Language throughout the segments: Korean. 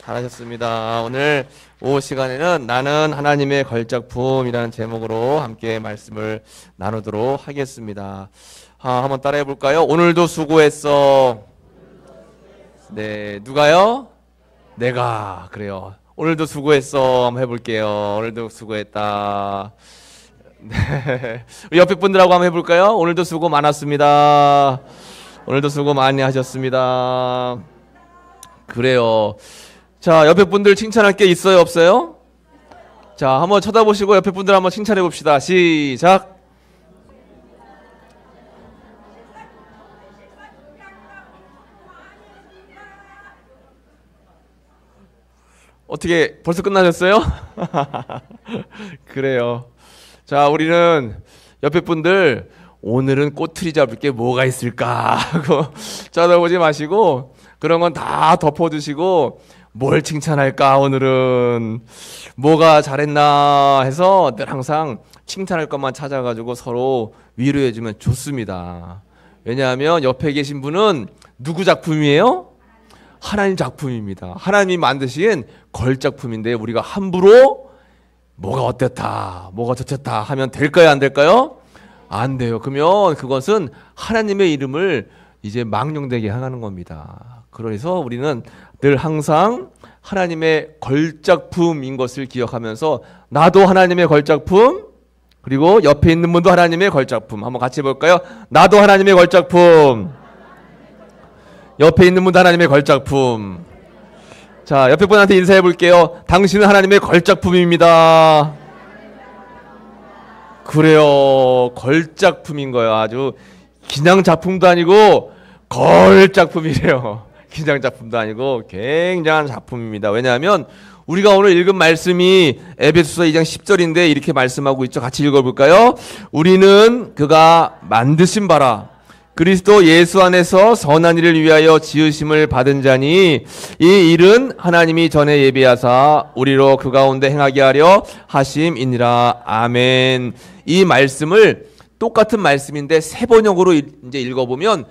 잘하셨습니다. 오늘 오후 시간에는 나는 하나님의 걸작품이라는 제목으로 함께 말씀을 나누도록 하겠습니다. 한번 따라해 볼까요? 오늘도 수고했어. 네, 누가요? 내가. 그래요. 오늘도 수고했어. 한번 해볼게요. 오늘도 수고했다. 네. 우리 옆에 분들하고 한번 해볼까요? 오늘도 수고 많았습니다. 오늘도 수고 많이 하셨습니다. 그래요. 자, 옆에 분들 칭찬할 게 있어요, 없어요? 자, 한번 쳐다보시고 옆에 분들 한번 칭찬해 봅시다. 시작. 어떻게 벌써 끝나셨어요? 그래요. 자, 우리는 옆에 분들 오늘은 꼬투리 잡을 게 뭐가 있을까 하고 쳐다보지 마시고 그런 건 다 덮어두시고 뭘 칭찬할까 오늘은 뭐가 잘했나 해서 늘 항상 칭찬할 것만 찾아가지고 서로 위로해주면 좋습니다. 왜냐하면 옆에 계신 분은 누구 작품이에요? 하나님 작품입니다. 하나님이 만드신 걸작품인데 우리가 함부로 뭐가 어땠다 뭐가 저쳤다 하면 될까요 안 될까요? 안 돼요. 그러면 그것은 하나님의 이름을 이제 망령되게 하는 겁니다. 그래서 우리는 늘 항상 하나님의 걸작품인 것을 기억하면서 나도 하나님의 걸작품 그리고 옆에 있는 분도 하나님의 걸작품 한번 같이 해볼까요? 나도 하나님의 걸작품 옆에 있는 분도 하나님의 걸작품. 자, 옆에 분한테 인사해 볼게요. 당신은 하나님의 걸작품입니다. 그래요. 걸작품인 거예요. 아주 그냥 작품도 아니고 걸작품이래요. 그냥 작품도 아니고 굉장한 작품입니다. 왜냐하면 우리가 오늘 읽은 말씀이 에베소서 2장 10절인데 이렇게 말씀하고 있죠. 같이 읽어볼까요? 우리는 그가 만드신 바라 그리스도 예수 안에서 선한 일을 위하여 지으심을 받은 자니 이 일은 하나님이 전에 예비하사 우리로 그 가운데 행하게 하려 하심이니라. 아멘. 이 말씀을 똑같은 말씀인데 세 번역으로 이제 읽어보면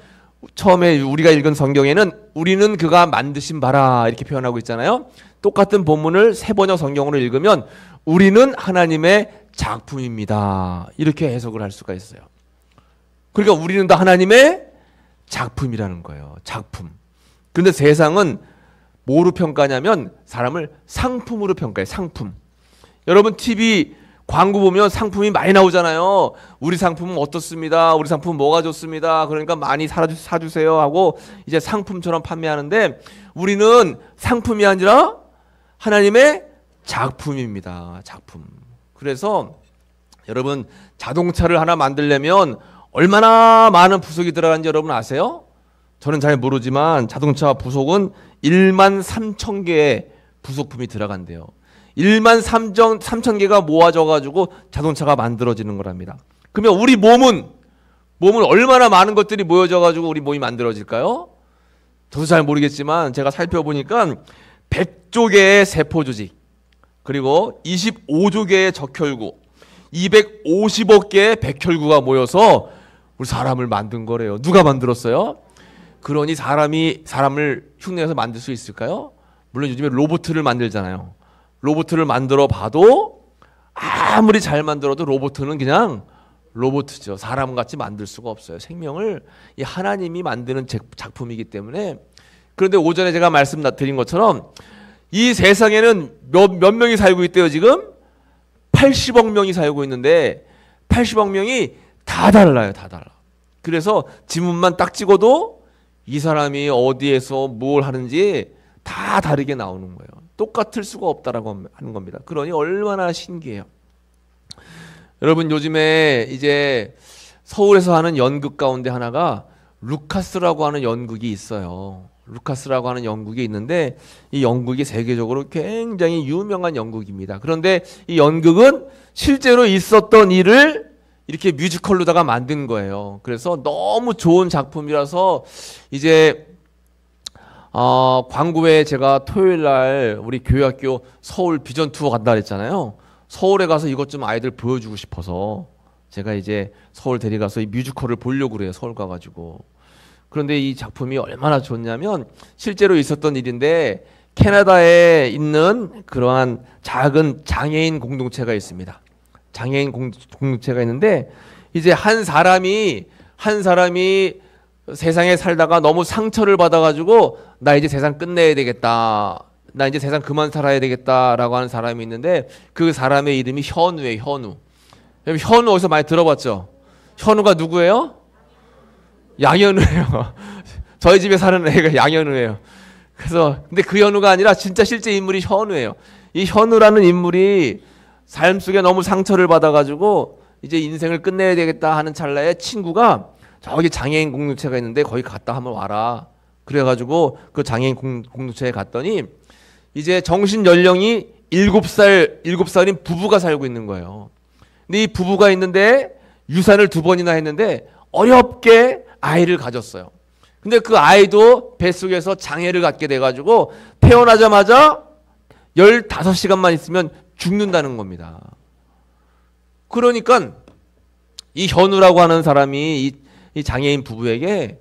처음에 우리가 읽은 성경에는 우리는 그가 만드신 바라 이렇게 표현하고 있잖아요. 똑같은 본문을 세 번역 성경으로 읽으면 우리는 하나님의 작품입니다. 이렇게 해석을 할 수가 있어요. 그러니까 우리는 다 하나님의 작품이라는 거예요. 작품. 그런데 세상은 뭐로 평가하냐면 사람을 상품으로 평가해요. 상품. 여러분 TV 광고 보면 상품이 많이 나오잖아요. 우리 상품은 어떻습니다. 우리 상품은 뭐가 좋습니다. 그러니까 많이 사주세요 하고 이제 상품처럼 판매하는데 우리는 상품이 아니라 하나님의 작품입니다. 작품. 그래서 여러분 자동차를 하나 만들려면 얼마나 많은 부속이 들어가는지 여러분 아세요? 저는 잘 모르지만 자동차 부속은 1만 3천 개의 부속품이 들어간대요. 1만 3천 개가 모아져가지고 자동차가 만들어지는 거랍니다. 그러면 우리 몸은 얼마나 많은 것들이 모여져가지고 우리 몸이 만들어질까요? 저도 잘 모르겠지만 제가 살펴보니까 100조 개의 세포 조직, 그리고 25조 개의 적혈구, 250억 개의 백혈구가 모여서 우리 사람을 만든 거래요. 누가 만들었어요? 그러니 사람을 흉내내서 만들 수 있을까요? 물론 요즘에 로봇을 만들잖아요. 로봇을 만들어 봐도 아무리 잘 만들어도 로봇은 그냥 로봇이죠. 사람같이 만들 수가 없어요. 생명을 이 하나님이 만드는 작품이기 때문에. 그런데 오전에 제가 말씀드린 것처럼 이 세상에는 몇 명이 살고 있대요. 지금 80억 명이 살고 있는데 80억 명이 다 달라요. 다 달라. 그래서 지문만 딱 찍어도 이 사람이 어디에서 뭘 하는지 다 다르게 나오는 거예요. 똑같을 수가 없다라고 하는 겁니다. 그러니 얼마나 신기해요. 여러분 요즘에 이제 서울에서 하는 연극 가운데 하나가 루카스라고 하는 연극이 있어요. 루카스라고 하는 연극이 있는데 이 연극이 세계적으로 굉장히 유명한 연극입니다. 그런데 이 연극은 실제로 있었던 일을 이렇게 뮤지컬로다가 만든 거예요. 그래서 너무 좋은 작품이라서 이제 광고에 제가 토요일 날 우리 교회학교 서울 비전 투어 간다 그랬잖아요. 서울에 가서 이것 좀 아이들 보여주고 싶어서 제가 이제 서울 데려가서 이 뮤지컬을 보려고 그래요. 서울 가가지고. 그런데 이 작품이 얼마나 좋냐면 실제로 있었던 일인데 캐나다에 있는 그러한 작은 장애인 공동체가 있습니다. 장애인 공동체가 있는데 이제 한 사람이 세상에 살다가 너무 상처를 받아가지고 나 이제 세상 끝내야 되겠다. 나 이제 세상 그만 살아야 되겠다라고 하는 사람이 있는데 그 사람의 이름이 현우예요. 현우. 현우 어디서 많이 들어봤죠? 현우가 누구예요? 양현우예요. 저희 집에 사는 애가 양현우예요. 그래서 근데 그 현우가 아니라 진짜 실제 인물이 현우예요. 이 현우라는 인물이 삶 속에 너무 상처를 받아가지고 이제 인생을 끝내야 되겠다 하는 찰나에 친구가 저기 장애인 공동체가 있는데 거기 갔다 한번 와라. 그래가지고 그 장애인 공동체에 갔더니 이제 정신 연령이 7살인 부부가 살고 있는 거예요. 근데 이 부부가 있는데 유산을 2번이나 했는데 어렵게 아이를 가졌어요. 근데 그 아이도 뱃속에서 장애를 갖게 돼가지고 태어나자마자 15시간만 있으면 죽는다는 겁니다. 그러니까 이 현우라고 하는 사람이 이 장애인 부부에게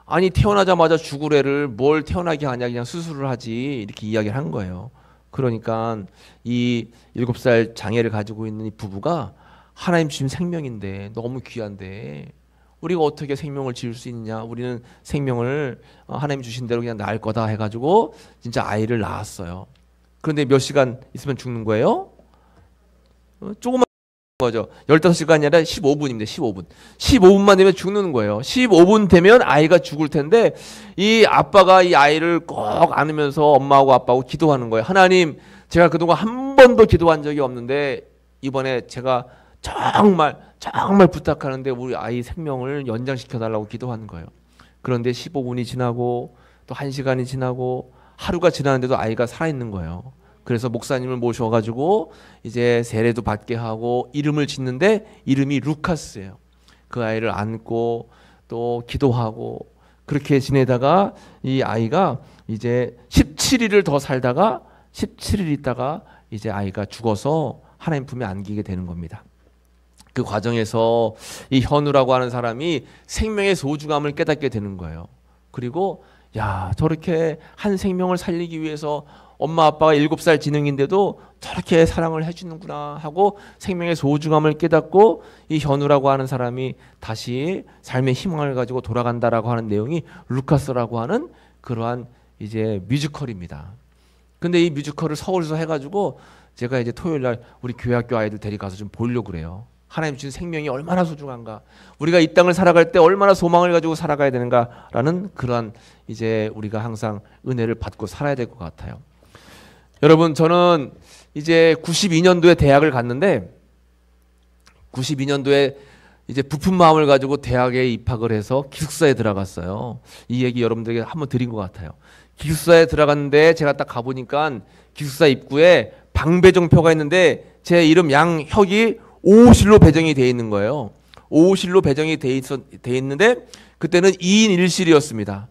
아니 태어나자마자 죽을 애를 뭘 태어나게 하냐 그냥 수술을 하지 이렇게 이야기를 한 거예요. 그러니까 이 7살 장애를 가지고 있는 이 부부가 하나님 주신 생명인데 너무 귀한데 우리가 어떻게 생명을 지을 수 있냐 우리는 생명을 하나님 주신 대로 그냥 낳을 거다 해가지고 진짜 아이를 낳았어요. 그런데 몇 시간 있으면 죽는 거예요? 조금만 거죠. 15시간이 아니라 15분입니다. 15분. 15분만 되면 죽는 거예요. 15분 되면 아이가 죽을 텐데 이 아빠가 이 아이를 꼭 안으면서 엄마하고 아빠하고 기도하는 거예요. 하나님, 제가 그동안 한 번도 기도한 적이 없는데 이번에 제가 정말 부탁하는데 우리 아이 생명을 연장시켜 달라고 기도하는 거예요. 그런데 15분이 지나고 또 1시간이 지나고 하루가 지났는데도 아이가 살아있는 거예요. 그래서 목사님을 모셔가지고 이제 세례도 받게 하고 이름을 짓는데 이름이 루카스예요. 그 아이를 안고 또 기도하고 그렇게 지내다가 이 아이가 이제 17일을 더 살다가 17일 있다가 이제 아이가 죽어서 하나님 품에 안기게 되는 겁니다. 그 과정에서 이 현우라고 하는 사람이 생명의 소중함을 깨닫게 되는 거예요. 그리고 야, 저렇게 한 생명을 살리기 위해서 엄마 아빠가 7살 지능인데도 저렇게 사랑을 해주는구나 하고 생명의 소중함을 깨닫고 이 현우라고 하는 사람이 다시 삶의 희망을 가지고 돌아간다라고 하는 내용이 루카스라고 하는 그러한 이제 뮤지컬입니다. 근데 이 뮤지컬을 서울에서 해가지고 제가 이제 토요일 날 우리 교회학교 아이들 데리고가서 좀 보려고 그래요. 하나님 주신 생명이 얼마나 소중한가, 우리가 이 땅을 살아갈 때 얼마나 소망을 가지고 살아가야 되는가라는 그러한 이제 우리가 항상 은혜를 받고 살아야 될 것 같아요. 여러분, 저는 이제 92년도에 대학을 갔는데 92년도에 이제 부푼 마음을 가지고 대학에 입학을 해서 기숙사에 들어갔어요. 이 얘기 여러분들에게 한번 드린 것 같아요. 기숙사에 들어갔는데 제가 딱 가보니까 기숙사 입구에 방배정표가 있는데 제 이름 양혁이 5호실로 배정이 돼 있는 거예요. 5호실로 배정이 돼 있는데 그때는 2인 1실이었습니다.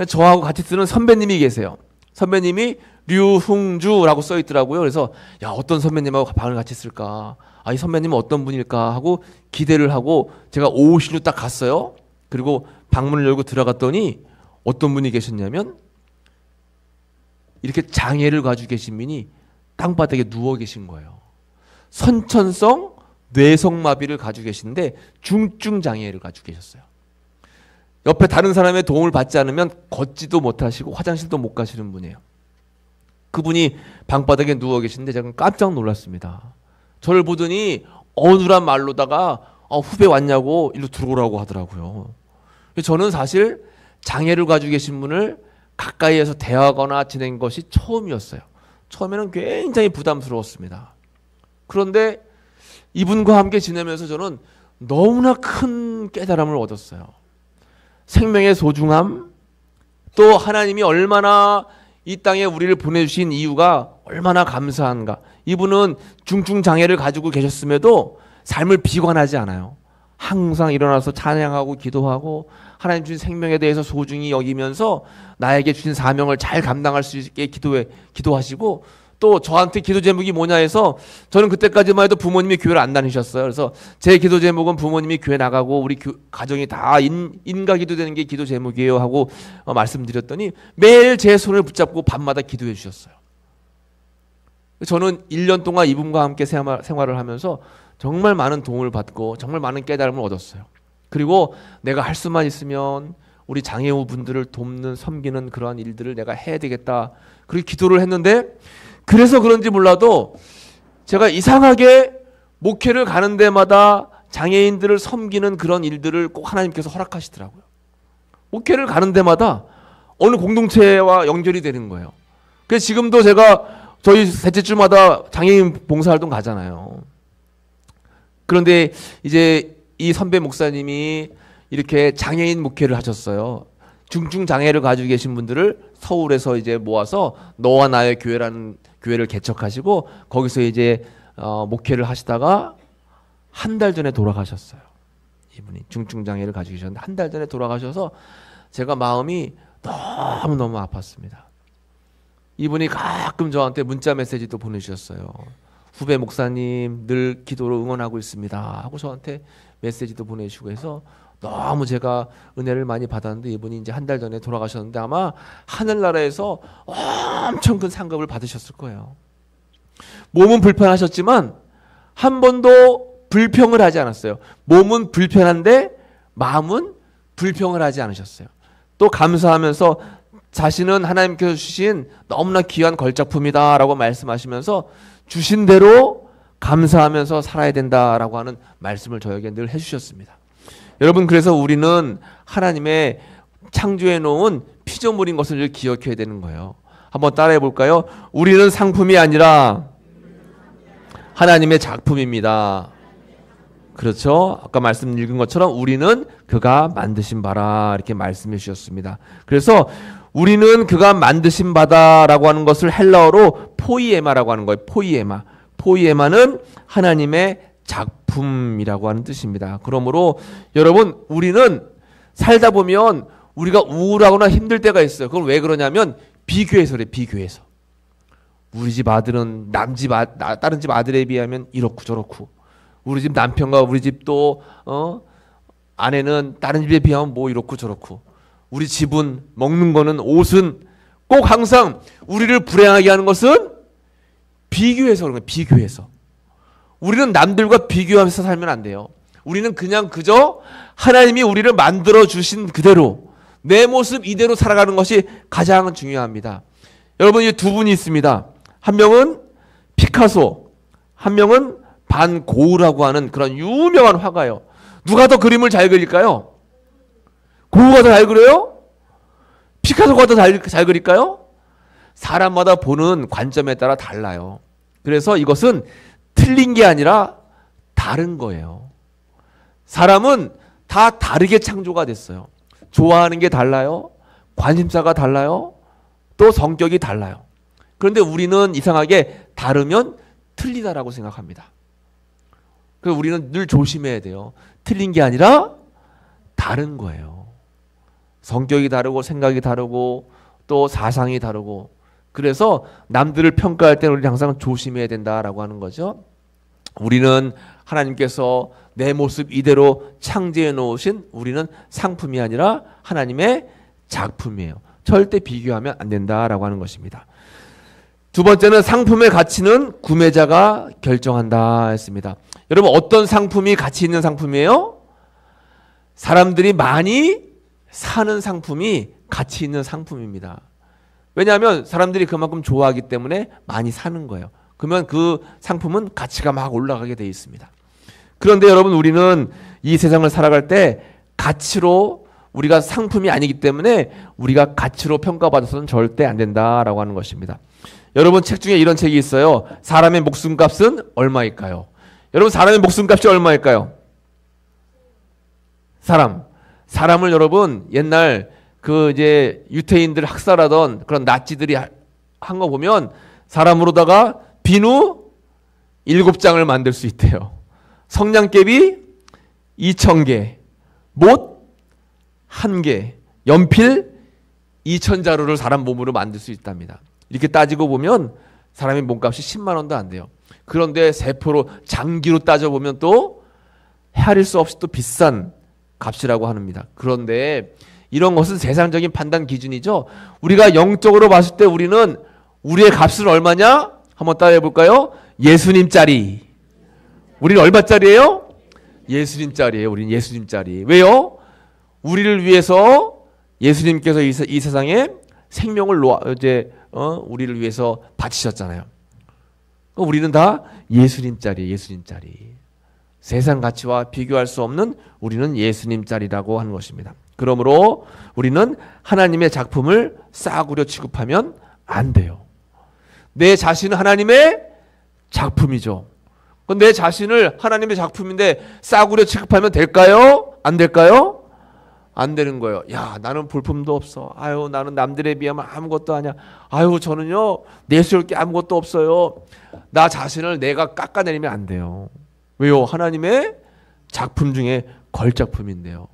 저하고 같이 쓰는 선배님이 계세요. 선배님이 류흥주라고 써 있더라고요. 그래서 야, 어떤 선배님하고 방을 같이 쓸까? 아, 이 선배님은 어떤 분일까 하고 기대를 하고 제가 5호실로 딱 갔어요. 그리고 방문을 열고 들어갔더니 어떤 분이 계셨냐면 이렇게 장애를 가지고 계신 분이 땅바닥에 누워 계신 거예요. 선천성 뇌성마비를 가지고 계시는데 중증 장애를 가지고 계셨어요. 옆에 다른 사람의 도움을 받지 않으면 걷지도 못하시고 화장실도 못 가시는 분이에요. 그분이 방바닥에 누워 계시는데 제가 깜짝 놀랐습니다. 저를 보더니 어눌한 말로다가 후배 왔냐고 일로 들어오라고 하더라고요. 저는 사실 장애를 가지고 계신 분을 가까이에서 대하거나 지낸 것이 처음이었어요. 처음에는 굉장히 부담스러웠습니다. 그런데 이분과 함께 지내면서 저는 너무나 큰 깨달음을 얻었어요. 생명의 소중함, 또 하나님이 얼마나 이 땅에 우리를 보내주신 이유가 얼마나 감사한가. 이분은 중증 장애를 가지고 계셨음에도 삶을 비관하지 않아요. 항상 일어나서 찬양하고 기도하고 하나님 주신 생명에 대해서 소중히 여기면서 나에게 주신 사명을 잘 감당할 수 있게 기도하시고 또 저한테 기도 제목이 뭐냐 해서 저는 그때까지만 해도 부모님이 교회를 안 다니셨어요. 그래서 제 기도 제목은 부모님이 교회 나가고 우리 가정이 다 인가 기도되는 게 기도 제목이에요 하고 말씀드렸더니 매일 제 손을 붙잡고 밤마다 기도해 주셨어요. 저는 1년 동안 이분과 함께 생활을 하면서 정말 많은 도움을 받고 정말 많은 깨달음을 얻었어요. 그리고 내가 할 수만 있으면 우리 장애우 분들을 돕는 섬기는 그러한 일들을 내가 해야 되겠다. 그렇게 기도를 했는데 그래서 그런지 몰라도 제가 이상하게 목회를 가는 데마다 장애인들을 섬기는 그런 일들을 꼭 하나님께서 허락하시더라고요. 목회를 가는 데마다 어느 공동체와 연결이 되는 거예요. 그래서 지금도 제가 저희 셋째 주마다 장애인 봉사활동 가잖아요. 그런데 이제 이 선배 목사님이 이렇게 장애인 목회를 하셨어요. 중증 장애를 가지고 계신 분들을 서울에서 이제 모아서 너와 나의 교회라는 교회를 개척하시고 거기서 이제 목회를 하시다가 한 달 전에 돌아가셨어요. 이분이 중증 장애를 가지고 계셨는데 한 달 전에 돌아가셔서 제가 마음이 너무너무 아팠습니다. 이분이 가끔 저한테 문자 메시지도 보내주셨어요. 후배 목사님 늘 기도로 응원하고 있습니다 하고 저한테 메시지도 보내주시고 해서 너무 제가 은혜를 많이 받았는데 이분이 이제 한 달 전에 돌아가셨는데 아마 하늘나라에서 엄청 큰 상급을 받으셨을 거예요. 몸은 불편하셨지만 한 번도 불평을 하지 않았어요. 몸은 불편한데 마음은 불평을 하지 않으셨어요. 또 감사하면서 자신은 하나님께서 주신 너무나 귀한 걸작품이다 라고 말씀하시면서 주신 대로 감사하면서 살아야 된다라고 하는 말씀을 저에게 늘 해주셨습니다. 여러분, 그래서 우리는 하나님의 창조해 놓은 피조물인 것을 늘 기억해야 되는 거예요. 한번 따라해 볼까요? 우리는 상품이 아니라 하나님의 작품입니다. 그렇죠? 아까 말씀 읽은 것처럼 우리는 그가 만드신 바라 이렇게 말씀해 주셨습니다. 그래서 우리는 그가 만드신 바다라고 하는 것을 헬라어로 포이에마라고 하는 거예요. 포이에마. 포이에마는 하나님의 작품이라고 하는 뜻입니다. 그러므로 여러분, 우리는 살다 보면 우리가 우울하거나 힘들 때가 있어요. 그건 왜 그러냐면 비교해서 그래. 비교해서. 우리 집 아들은 다른 집 아들에 비하면 이렇고 저렇고, 우리 집 남편과 우리 집도 아내는 다른 집에 비하면 뭐 이렇고 저렇고, 우리 집은 먹는 거는 옷은 꼭 항상 우리를 불행하게 하는 것은 비교해서 그런 거예요. 비교해서. 우리는 남들과 비교하면서 살면 안 돼요. 우리는 그냥 그저 하나님이 우리를 만들어 주신 그대로 내 모습 이대로 살아가는 것이 가장 중요합니다. 여러분, 이 두 분이 있습니다. 한 명은 피카소, 한 명은 반 고흐라고 하는 그런 유명한 화가예요. 누가 더 그림을 잘 그릴까요? 고흐가 더 잘 그려요? 피카소가 더 잘 그릴까요? 사람마다 보는 관점에 따라 달라요. 그래서 이것은 틀린 게 아니라 다른 거예요. 사람은 다 다르게 창조가 됐어요. 좋아하는 게 달라요. 관심사가 달라요. 또 성격이 달라요. 그런데 우리는 이상하게 다르면 틀리다라고 생각합니다. 그래서 우리는 늘 조심해야 돼요. 틀린 게 아니라 다른 거예요. 성격이 다르고 생각이 다르고 또 사상이 다르고, 그래서 남들을 평가할 때는 우리는 항상 조심해야 된다라고 하는 거죠. 우리는 하나님께서 내 모습 이대로 창조해 놓으신 우리는 상품이 아니라 하나님의 작품이에요. 절대 비교하면 안 된다라고 하는 것입니다. 두 번째는 상품의 가치는 구매자가 결정한다 했습니다. 여러분, 어떤 상품이 가치 있는 상품이에요? 사람들이 많이 사는 상품이 가치 있는 상품입니다. 왜냐하면 사람들이 그만큼 좋아하기 때문에 많이 사는 거예요. 그러면 그 상품은 가치가 막 올라가게 되어 있습니다. 그런데 여러분, 우리는 이 세상을 살아갈 때 가치로, 우리가 상품이 아니기 때문에 우리가 가치로 평가받아서는 절대 안 된다라고 하는 것입니다. 여러분, 책 중에 이런 책이 있어요. 사람의 목숨값은 얼마일까요? 여러분, 사람의 목숨값이 얼마일까요? 사람을 여러분, 옛날 그 이제 유태인들 학살하던 그런 나치들이 한 거 보면 사람으로다가 비누 7장을 만들 수 있대요. 성냥개비 2,000개, 못 1개, 연필 2,000자루를 사람 몸으로 만들 수 있답니다. 이렇게 따지고 보면 사람의 몸값이 10만 원도 안 돼요. 그런데 세포로 장기로 따져보면 또 헤아릴 수 없이 또 비싼 값이라고 합니다. 그런데 이런 것은 세상적인 판단 기준이죠. 우리가 영적으로 봤을 때 우리는 우리의 값은 얼마냐? 한번 따라해 볼까요? 예수님짜리. 우리는 얼마짜리예요? 예수님짜리예요. 우리는 예수님짜리. 왜요? 우리를 위해서 예수님께서 이 세상에 생명을 우리를 위해서 바치셨잖아요. 우리는 다 예수님짜리, 예수님짜리. 세상 가치와 비교할 수 없는 우리는 예수님짜리라고 하는 것입니다. 그러므로 우리는 하나님의 작품을 싸구려 취급하면 안 돼요. 내 자신은 하나님의 작품이죠. 내 자신을 하나님의 작품인데 싸구려 취급하면 될까요? 안 될까요? 안 되는 거예요. 야, 나는 볼품도 없어. 아유, 나는 남들에 비하면 아무것도 아니야. 아유, 저는요, 내세울 게 아무것도 없어요. 나 자신을 내가 깎아내리면 안 돼요. 왜요? 하나님의 작품 중에 걸작품인데요.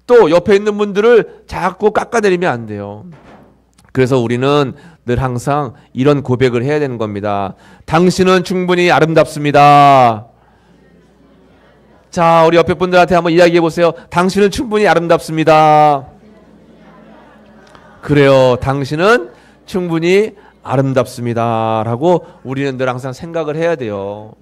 또 옆에 있는 분들을 자꾸 깎아내리면 안 돼요. 그래서 우리는 늘 항상 이런 고백을 해야 되는 겁니다. 당신은 충분히 아름답습니다. 자, 우리 옆에 분들한테 한번 이야기해 보세요. 당신은 충분히 아름답습니다. 그래요. 당신은 충분히 아름답습니다. 라고 우리는 늘 항상 생각을 해야 돼요.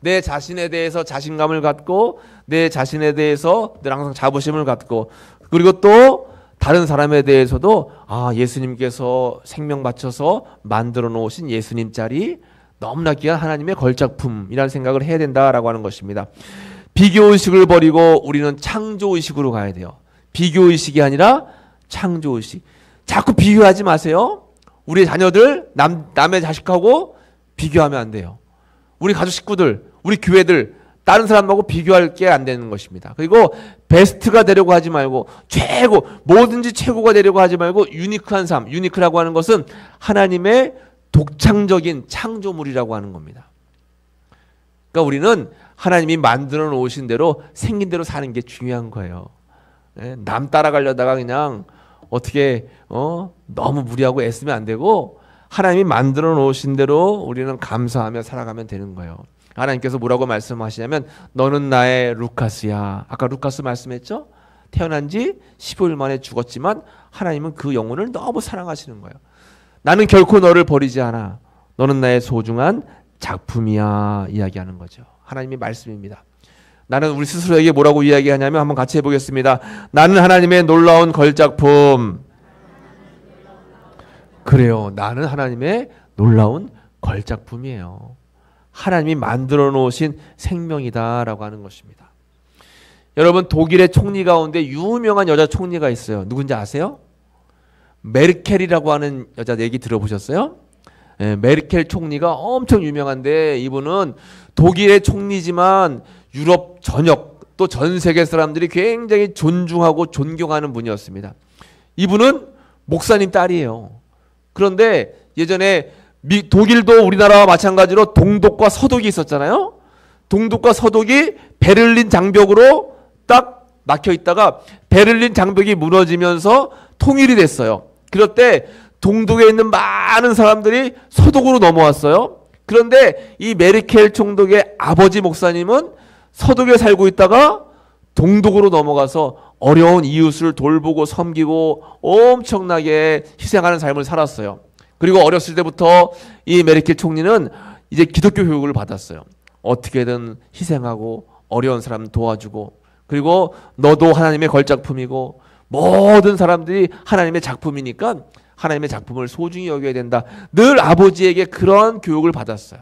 내 자신에 대해서 자신감을 갖고 내 자신에 대해서 늘 항상 자부심을 갖고 그리고 또 다른 사람에 대해서도 예수님께서 생명 바쳐서 만들어 놓으신 예수님짜리 너무나 귀한 하나님의 걸작품이라는 생각을 해야 된다라고 하는 것입니다. 비교의식을 버리고 우리는 창조의식으로 가야 돼요. 비교의식이 아니라 창조의식. 자꾸 비교하지 마세요. 우리 자녀들 남의 자식하고 비교하면 안 돼요. 우리 가족 식구들, 우리 교회들 다른 사람하고 비교할 게 안 되는 것입니다. 그리고 베스트가 되려고 하지 말고 최고, 뭐든지 최고가 되려고 하지 말고 유니크한 삶, 유니크라고 하는 것은 하나님의 독창적인 창조물이라고 하는 겁니다. 그러니까 우리는 하나님이 만들어 놓으신 대로 생긴 대로 사는 게 중요한 거예요. 남 따라가려다가 그냥 어떻게 너무 무리하고 애쓰면 안 되고 하나님이 만들어 놓으신 대로 우리는 감사하며 살아가면 되는 거예요. 하나님께서 뭐라고 말씀하시냐면 너는 나의 루카스야. 아까 루카스 말씀했죠? 태어난 지 15일 만에 죽었지만 하나님은 그 영혼을 너무 사랑하시는 거예요. 나는 결코 너를 버리지 않아. 너는 나의 소중한 작품이야. 이야기하는 거죠. 하나님의 말씀입니다. 나는 우리 스스로에게 뭐라고 이야기하냐면 한번 같이 해보겠습니다. 나는 하나님의 놀라운 걸작품. 그래요. 나는 하나님의 놀라운 걸작품이에요. 하나님이 만들어 놓으신 생명이다라고 하는 것입니다. 여러분, 독일의 총리 가운데 유명한 여자 총리가 있어요. 누군지 아세요? 메르켈이라고 하는 여자 얘기 들어보셨어요? 네, 메르켈 총리가 엄청 유명한데 이분은 독일의 총리지만 유럽 전역 또 전 세계 사람들이 굉장히 존중하고 존경하는 분이었습니다. 이분은 목사님 딸이에요. 그런데 예전에 독일도 우리나라와 마찬가지로 동독과 서독이 있었잖아요. 동독과 서독이 베를린 장벽으로 딱 막혀 있다가 베를린 장벽이 무너지면서 통일이 됐어요. 그럴 때 동독에 있는 많은 사람들이 서독으로 넘어왔어요. 그런데 이 메르켈 총독의 아버지 목사님은 서독에 살고 있다가 동독으로 넘어가서 어려운 이웃을 돌보고 섬기고 엄청나게 희생하는 삶을 살았어요. 그리고 어렸을 때부터 이 메르켈 총리는 이제 기독교 교육을 받았어요. 어떻게든 희생하고 어려운 사람 도와주고 그리고 너도 하나님의 걸작품이고 모든 사람들이 하나님의 작품이니까 하나님의 작품을 소중히 여겨야 된다. 늘 아버지에게 그런 교육을 받았어요.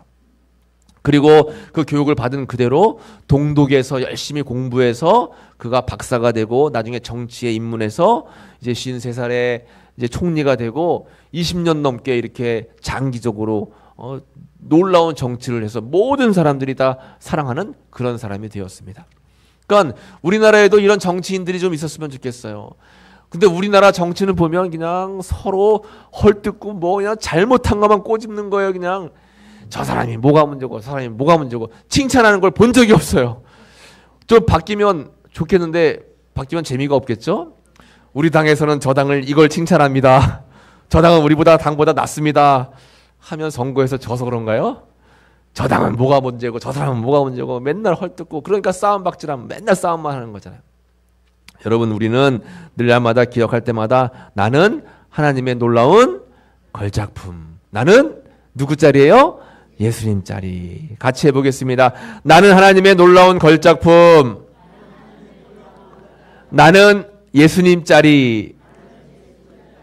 그리고 그 교육을 받은 그대로 동독에서 열심히 공부해서 그가 박사가 되고 나중에 정치에 입문해서 이제 53살에 이제 총리가 되고 20년 넘게 이렇게 장기적으로 놀라운 정치를 해서 모든 사람들이 다 사랑하는 그런 사람이 되었습니다. 그러니까 우리나라에도 이런 정치인들이 좀 있었으면 좋겠어요. 근데 우리나라 정치는 보면 그냥 서로 헐뜯고 뭐 그냥 잘못한 것만 꼬집는 거예요. 그냥 저 사람이 뭐가 문제고 저 사람이 뭐가 문제고 칭찬하는 걸 본 적이 없어요. 좀 바뀌면 좋겠는데 바뀌면 재미가 없겠죠? 우리 당에서는 저 당을 이걸 칭찬합니다. 저 당은 우리보다 당보다 낫습니다. 하면 선거에서 져서 그런가요? 저 당은 뭐가 문제고 저 사람은 뭐가 문제고 맨날 헐뜯고 그러니까 싸움 박질하면 맨날 싸움만 하는 거잖아요. 여러분 우리는 늘날마다 기억할 때마다 나는 하나님의 놀라운 걸작품. 나는 누구 짤이에요? 예수님 짤이. 같이 해보겠습니다. 나는 하나님의 놀라운 걸작품. 나는 예수님 짤이.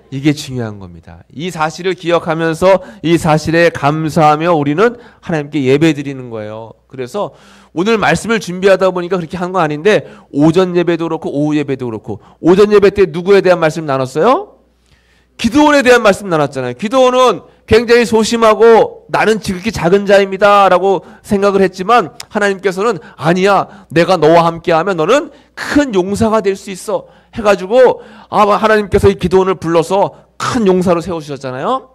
이게 중요한 겁니다. 이 사실을 기억하면서 이 사실에 감사하며 우리는 하나님께 예배드리는 거예요. 그래서 오늘 말씀을 준비하다 보니까 그렇게 한 거 아닌데 오전 예배도 그렇고 오후 예배도 그렇고 오전 예배 때 누구에 대한 말씀 나눴어요? 기드온에 대한 말씀 나눴잖아요. 기드온은 굉장히 소심하고 나는 지극히 작은 자입니다 라고 생각을 했지만 하나님께서는 아니야, 내가 너와 함께하면 너는 큰 용사가 될 수 있어 해가지고 하나님께서 이 기드온을 불러서 큰 용사로 세우셨잖아요.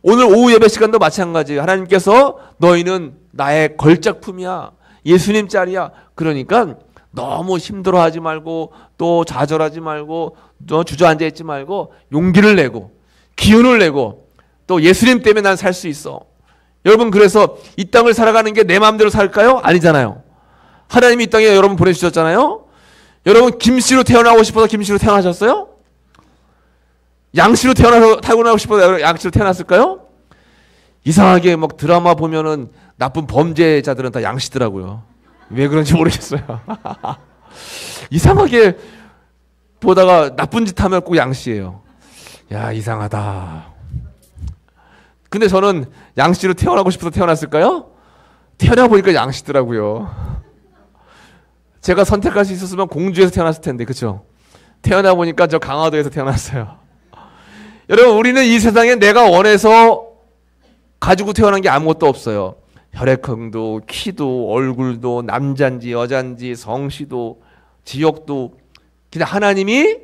오늘 오후 예배 시간도 마찬가지예요. 하나님께서 너희는 나의 걸작품이야, 예수님 짤이야. 그러니까 너무 힘들어하지 말고 또 좌절하지 말고 또 주저앉아 있지 말고 용기를 내고 기운을 내고 또 예수님 때문에 난 살 수 있어. 여러분 그래서 이 땅을 살아가는 게 내 마음대로 살까요? 아니잖아요. 하나님이 이 땅에 여러분 보내주셨잖아요. 여러분 김씨로 태어나고 싶어서 김씨로 태어나셨어요? 양씨로 태어나고 싶어서 양씨로 태어났을까요? 이상하게 막 드라마 보면은 나쁜 범죄자들은 다 양씨더라고요. 왜 그런지 모르겠어요. 이상하게 보다가 나쁜 짓 하면 꼭 양씨예요. 야, 이상하다. 근데 저는 양씨로 태어나고 싶어서 태어났을까요? 태어나 보니까 양씨더라고요. 제가 선택할 수 있었으면 공주에서 태어났을 텐데, 그렇죠? 태어나 보니까 저 강화도에서 태어났어요. 여러분, 우리는 이 세상에 내가 원해서 가지고 태어난 게 아무것도 없어요. 혈액형도, 키도, 얼굴도, 남잔지 여잔지, 성씨도, 지역도 그냥 하나님이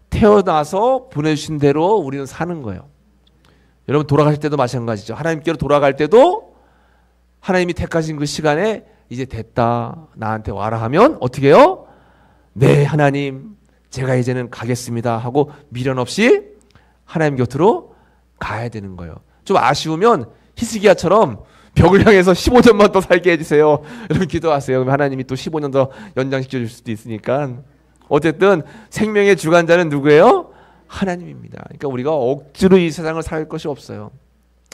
태어나서 보내주신 대로 우리는 사는 거예요. 여러분 돌아가실 때도 마찬가지죠. 하나님께로 돌아갈 때도 하나님이 택하신 그 시간에 이제 됐다, 나한테 와라 하면 어떻게 해요? 네, 하나님 제가 이제는 가겠습니다 하고 미련 없이 하나님 곁으로 가야 되는 거예요. 좀 아쉬우면 히스기야처럼 벽을 향해서 15년만 더 살게 해주세요. 여러분 기도하세요. 그럼 하나님이 또 15년 더 연장시켜 줄 수도 있으니까. 어쨌든 생명의 주관자는 누구예요? 하나님입니다. 그러니까 우리가 억지로 이 세상을 살 것이 없어요.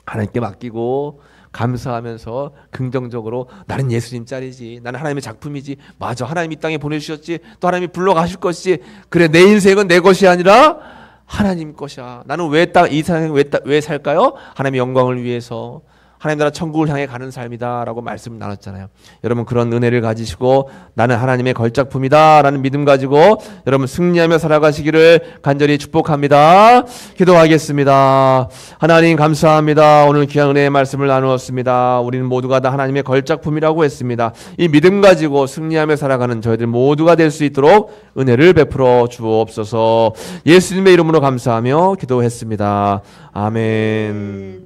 하나님께 맡기고 감사하면서 긍정적으로 나는 예수님 짤이지, 나는 하나님의 작품이지, 맞아, 하나님이 이 땅에 보내주셨지, 또 하나님이 불러가실 것이지, 그래 내 인생은 내 것이 아니라 하나님 것이야. 나는 이 세상에 왜 살까요? 하나님의 영광을 위해서, 하나님 나라 천국을 향해 가는 삶이다 라고 말씀 나눴잖아요. 여러분 그런 은혜를 가지시고 나는 하나님의 걸작품이다 라는 믿음 가지고 여러분 승리하며 살아가시기를 간절히 축복합니다. 기도하겠습니다. 하나님 감사합니다. 오늘 귀한 은혜의 말씀을 나누었습니다. 우리는 모두가 다 하나님의 걸작품이라고 했습니다. 이 믿음 가지고 승리하며 살아가는 저희들 모두가 될 수 있도록 은혜를 베풀어 주옵소서. 예수님의 이름으로 감사하며 기도했습니다. 아멘.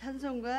찬송가